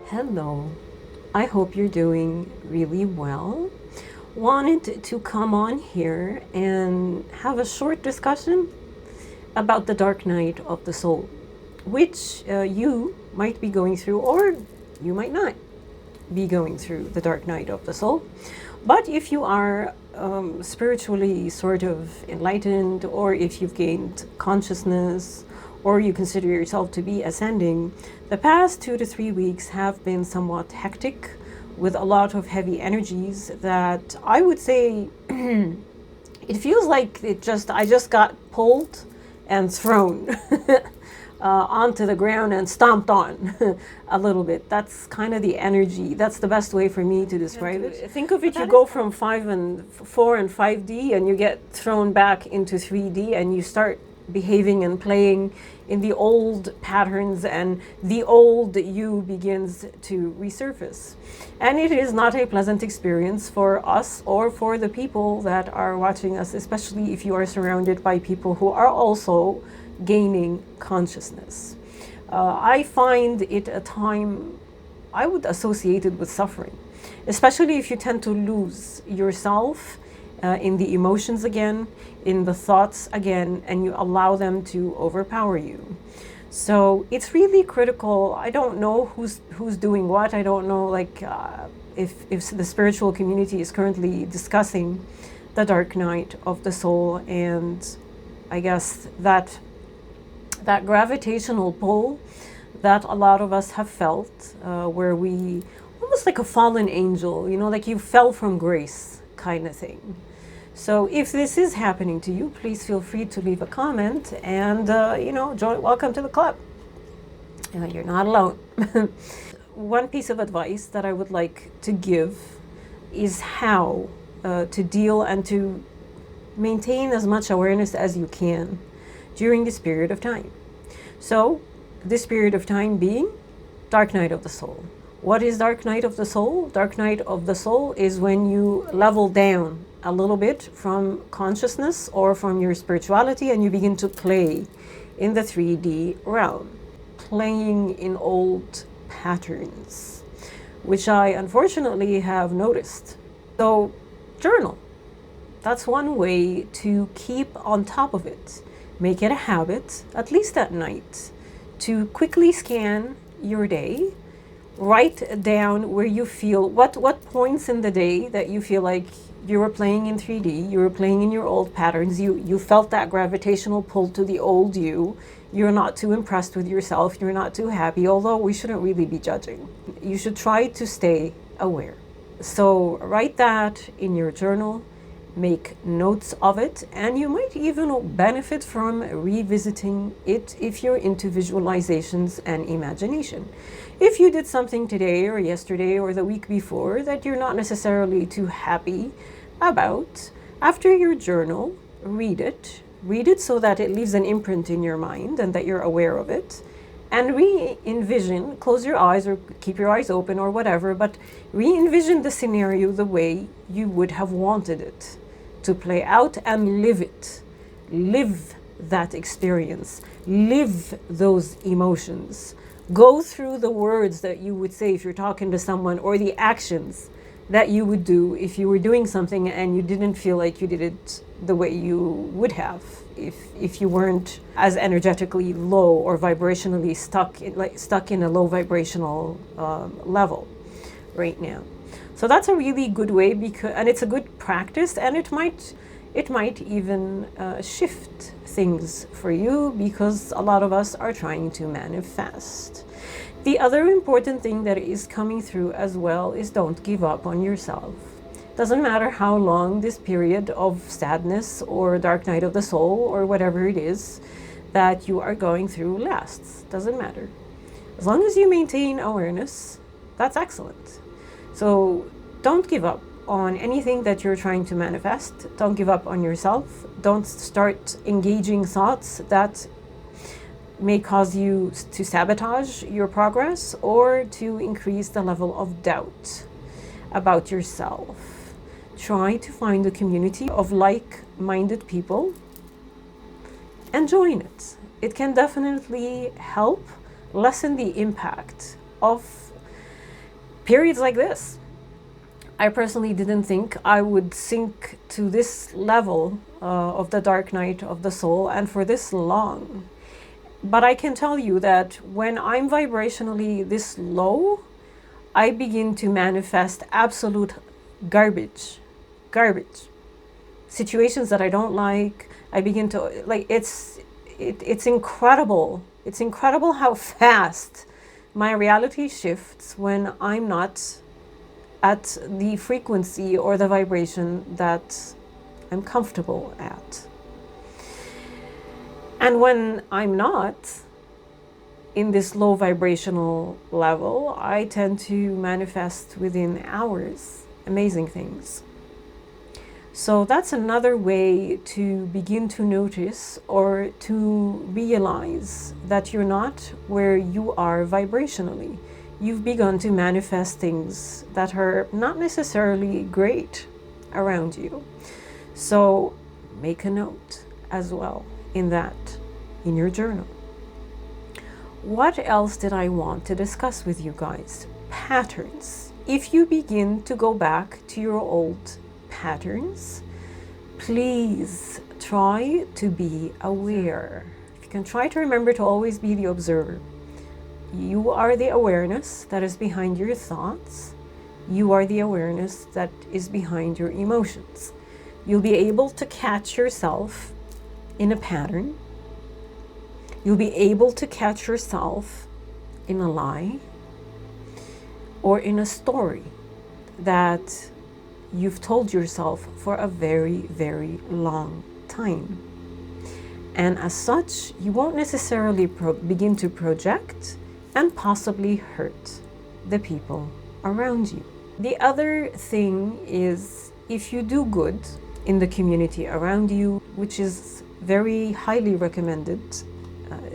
Hello, I hope you're doing really well. Wanted to come on here and have a short discussion about the dark night of the soul, which you might be going through, or you might not be going through the dark night of the soul. But if you are spiritually sort of enlightened, or if you've gained consciousness, or you consider yourself to be ascending, the past 2 to 3 weeks have been somewhat hectic with a lot of heavy energies that I would say it feels like I just got pulled and thrown onto the ground and stomped on a little bit. That's kind of the energy. That's the best way for me to describe it. Think of it, you go from 4 and 5D and you get thrown back into 3D and you start behaving and playing in the old patterns, and the old you begins to resurface. And it is not a pleasant experience for us or for the people that are watching us, especially if you are surrounded by people who are also gaining consciousness. I find it a time I would associate it with suffering, especially if you tend to lose yourself in the emotions again, in the thoughts again, and you allow them to overpower you. So it's really critical. I don't know who's doing what. I don't know if the spiritual community is currently discussing the dark night of the soul, and I guess that gravitational pull that a lot of us have felt, where we almost like a fallen angel, like you fell from grace kind of thing. So if this is happening to you, please feel free to leave a comment and, welcome to the club. You're not alone. One piece of advice that I would like to give is how to deal and to maintain as much awareness as you can during this period of time. So this period of time being dark night of the soul. What is dark night of the soul? Dark night of the soul is when you level down a little bit from consciousness or from your spirituality and you begin to play in the 3D realm, playing in old patterns, which I unfortunately have noticed. So journal. That's one way to keep on top of it. Make it a habit, at least at night, to quickly scan your day. Write down where you feel, what points in the day that you feel like you were playing in 3D, you were playing in your old patterns, you felt that gravitational pull to the old you're not too impressed with yourself, you're not too happy, although we shouldn't really be judging. You should try to stay aware. So write that in your journal, make notes of it, and you might even benefit from revisiting it if you're into visualizations and imagination. If you did something today or yesterday or the week before that you're not necessarily too happy about, after your journal, read it so that it leaves an imprint in your mind and that you're aware of it, and re-envision, close your eyes or keep your eyes open or whatever, but re-envision the scenario the way you would have wanted it to play out and live it. Live that experience. Live those emotions. Go through the words that you would say if you're talking to someone, or the actions that you would do if you were doing something and you didn't feel like you did it the way you would have if you weren't as energetically low or vibrationally stuck in a low vibrational level right now. So that's a really good way, and it's a good practice, and it might even shift things for you, because a lot of us are trying to manifest. The other important thing that is coming through as well is don't give up on yourself. Doesn't matter how long this period of sadness or dark night of the soul or whatever it is that you are going through lasts. Doesn't matter. As long as you maintain awareness, that's excellent. So don't give up on anything that you're trying to manifest. Don't give up on yourself. Don't start engaging thoughts that may cause you to sabotage your progress or to increase the level of doubt about yourself. try to find a community of like-minded people and join it. It can definitely help lessen the impact of periods like this. I personally didn't think I would sink to this level of the dark night of the soul and for this long. But I can tell you that when I'm vibrationally this low, I begin to manifest absolute garbage. Situations that I don't like, I begin to, like, it's incredible. It's incredible how fast my reality shifts when I'm not at the frequency or the vibration that I'm comfortable at. And when I'm not in this low vibrational level, I tend to manifest within hours amazing things. So that's another way to begin to notice or to realize that you're not where you are vibrationally. You've begun to manifest things that are not necessarily great around you. So make a note as well in your journal. What else did I want to discuss with you guys? Patterns. If you begin to go back to your old patterns, please try to be aware. If you can try to remember to always be the observer. You are the awareness that is behind your thoughts. You are the awareness that is behind your emotions. You'll be able to catch yourself in a pattern. You'll be able to catch yourself in a lie or in a story that you've told yourself for a very, very long time. And as such, you won't necessarily begin to project and possibly hurt the people around you. The other thing is, if you do good in the community around you, which is very highly recommended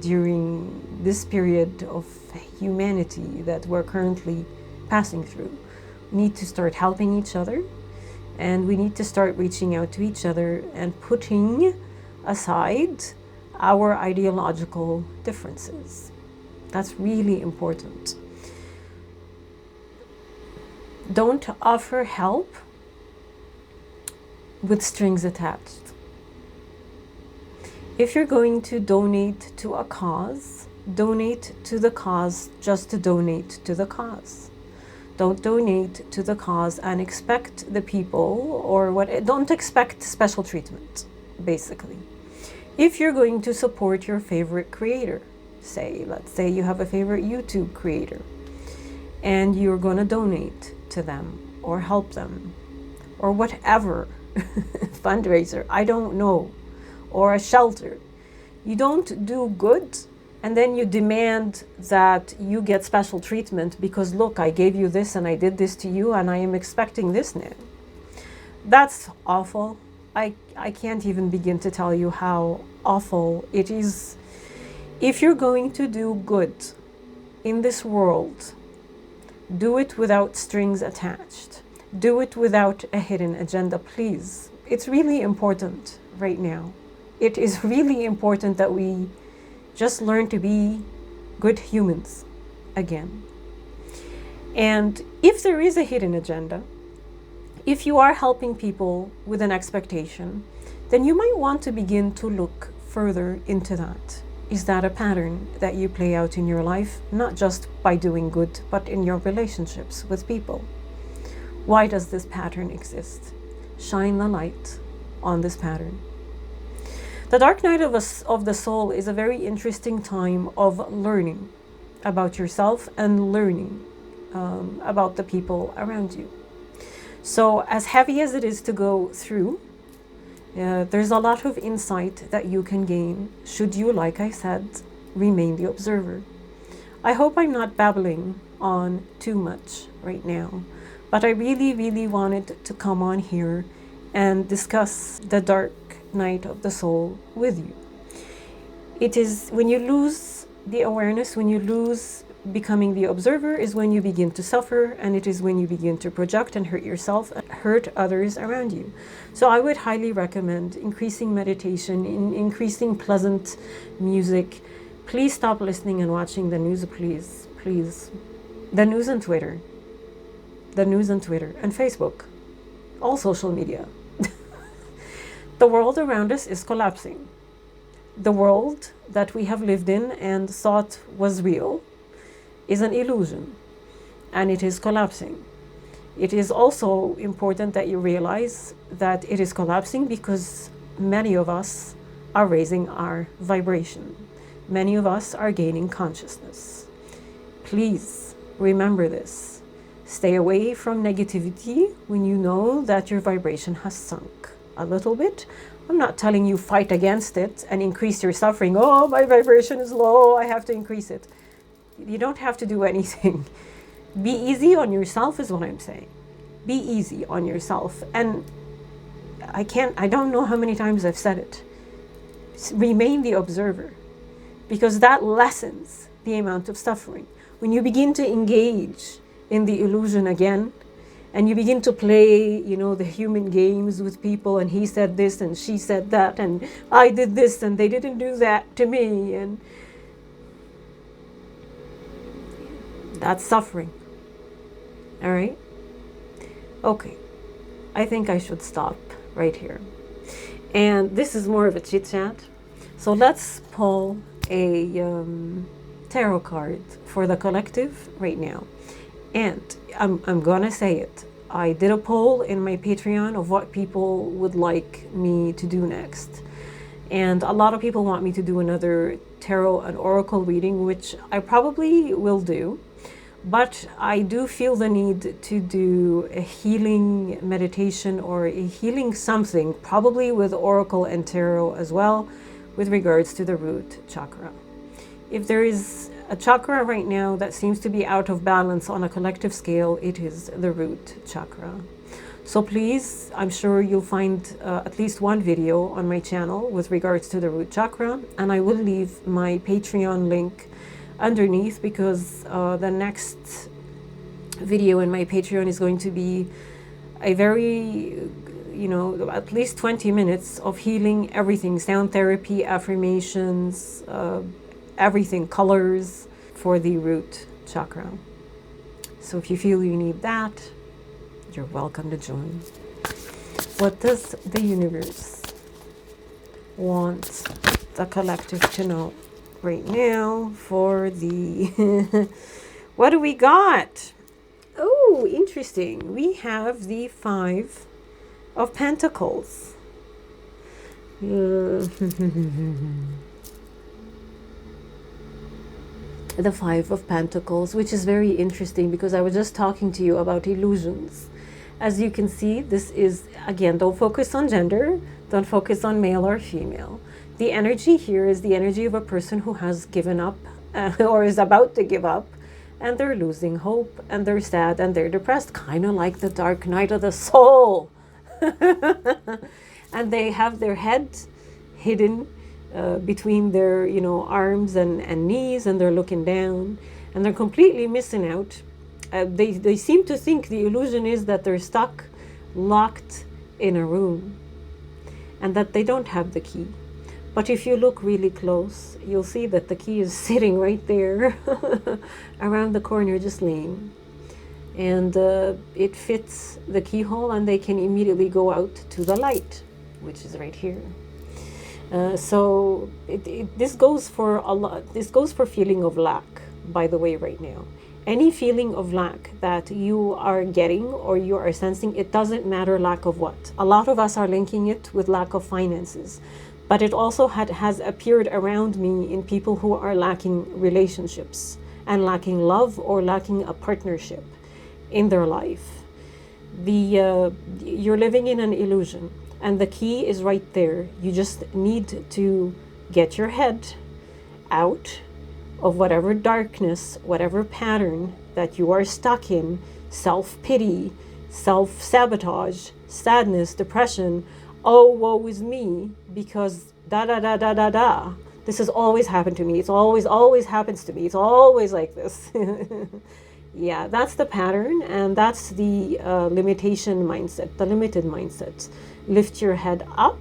during this period of humanity that we're currently passing through, we need to start helping each other, and we need to start reaching out to each other and putting aside our ideological differences. That's really important. Don't offer help with strings attached. If you're going to donate to a cause, donate to the cause just to donate to the cause. Don't donate to the cause and expect the people don't expect special treatment, basically. If you're going to support your favorite creator, let's say you have a favorite YouTube creator and you're going to donate to them or help them or whatever fundraiser, I don't know, or a shelter. You don't do good and then you demand that you get special treatment because, look, I gave you this and I did this to you and I am expecting this now. That's awful. I can't even begin to tell you how awful it is. If you're going to do good in this world, do it without strings attached. Do it without a hidden agenda, please. It's really important right now. It is really important that we just learn to be good humans again. And if there is a hidden agenda, if you are helping people with an expectation, then you might want to begin to look further into that. Is that a pattern that you play out in your life, not just by doing good, but in your relationships with people? Why does this pattern exist? Shine the light on this pattern. The dark night of the soul is a very interesting time of learning about yourself and learning about the people around you. So as heavy as it is to go through, there's a lot of insight that you can gain should you, like I said, remain the observer. I hope I'm not babbling on too much right now, but I really, really wanted to come on here and discuss the dark night of the soul with you. It is when you lose the awareness, when you lose becoming the observer is when you begin to suffer, and it is when you begin to project and hurt yourself and hurt others around you. So I would highly recommend increasing meditation, increasing pleasant music. Please stop listening and watching the news, please, please. The news and Twitter. The news and Twitter and Facebook. All social media. The world around us is collapsing. The world that we have lived in and thought was real is an illusion, and it is collapsing. It is also important that you realize that it is collapsing because many of us are raising our vibration. Many of us are gaining consciousness. Please remember this. Stay away from negativity when you know that your vibration has sunk a little bit. I'm not telling you fight against it and increase your suffering. Oh, my vibration is low, I have to increase it. You don't have to do anything. Be easy on yourself is what I'm saying. Be easy on yourself. And I don't know how many times I've said it. Remain the observer, because that lessens the amount of suffering. When you begin to engage in the illusion again, and you begin to play, the human games with people, and he said this and she said that, and I did this and they didn't do that to me, and that's suffering. All right? Okay. I think I should stop right here. And this is more of a chit chat. So let's pull a tarot card for the collective right now. And I'm gonna say it. I did a poll in my Patreon of what people would like me to do next. And a lot of people want me to do another tarot and oracle reading, which I probably will do. But I do feel the need to do a healing meditation or a healing something, probably with oracle and tarot as well, with regards to the root chakra. If there is a chakra right now that seems to be out of balance on a collective scale, it is the root chakra. So please, I'm sure you'll find at least one video on my channel with regards to the root chakra, and I will leave my Patreon link underneath, because the next video in my Patreon is going to be a very, at least 20 minutes of healing everything, sound therapy, affirmations, everything, colors for the root chakra. So if you feel you need that, you're welcome to join. What does the universe want the collective to know right now for the what do we got? Oh, interesting. We have the 5 of Pentacles. The 5 of Pentacles, which is very interesting because I was just talking to you about illusions. As you can see, this is, again, don't focus on gender, don't focus on male or female. The energy here is the energy of a person who has given up or is about to give up, and they're losing hope, and they're sad, and they're depressed, kind of like the dark night of the soul. And they have their head hidden between their arms and knees, and they're looking down, and they're completely missing out. They seem to think the illusion is that they're stuck, locked in a room, and that they don't have the key. But if you look really close, you'll see that the key is sitting right there around the corner, just laying. And it fits the keyhole, and they can immediately go out to the light, which is right here. So this goes for a lot. This goes for feeling of lack, by the way, right now. Any feeling of lack that you are getting or you are sensing, it doesn't matter lack of what. A lot of us are linking it with lack of finances. But it also has appeared around me in people who are lacking relationships and lacking love or lacking a partnership in their life. You're living in an illusion, and the key is right there. You just need to get your head out of whatever darkness, whatever pattern that you are stuck in, self-pity, self-sabotage, sadness, depression. Oh, woe is me, because da. This has always happened to me. It's always happens to me. It's always like this. Yeah, that's the pattern, and that's the limitation mindset, the limited mindset. Lift your head up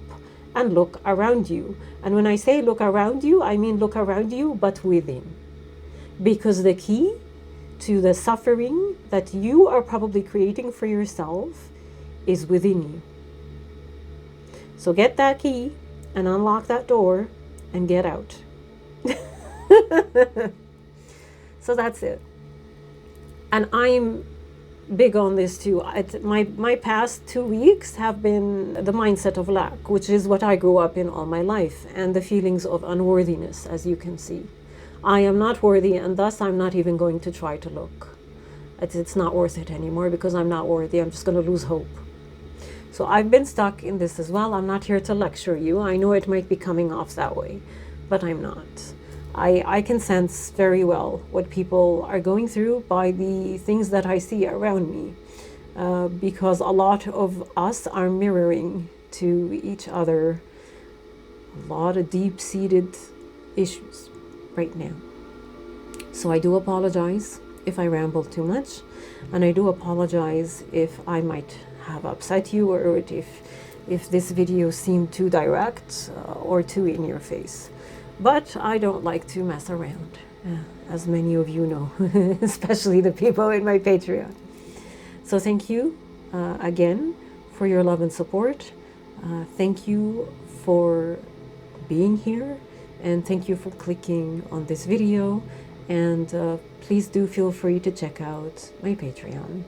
and look around you. And when I say look around you, I mean look around you, but within. Because the key to the suffering that you are probably creating for yourself is within you. So get that key and unlock that door and get out. So that's it. And I'm big on this too. My past 2 weeks have been the mindset of lack, which is what I grew up in all my life, and the feelings of unworthiness, as you can see. I am not worthy, and thus I'm not even going to try to look. It's not worth it anymore because I'm not worthy. I'm just going to lose hope. So I've been stuck in this as well. I'm not here to lecture you. I know it might be coming off that way, but I'm not. I can sense very well what people are going through by the things that I see around me, because a lot of us are mirroring to each other a lot of deep-seated issues right now. So I do apologize if I ramble too much, and I do apologize if I might have upset you, or if this video seemed too direct or too in your face. But I don't like to mess around, as many of you know, especially the people in my Patreon. So thank you again for your love and support. Thank you for being here, and thank you for clicking on this video. And please do feel free to check out my Patreon.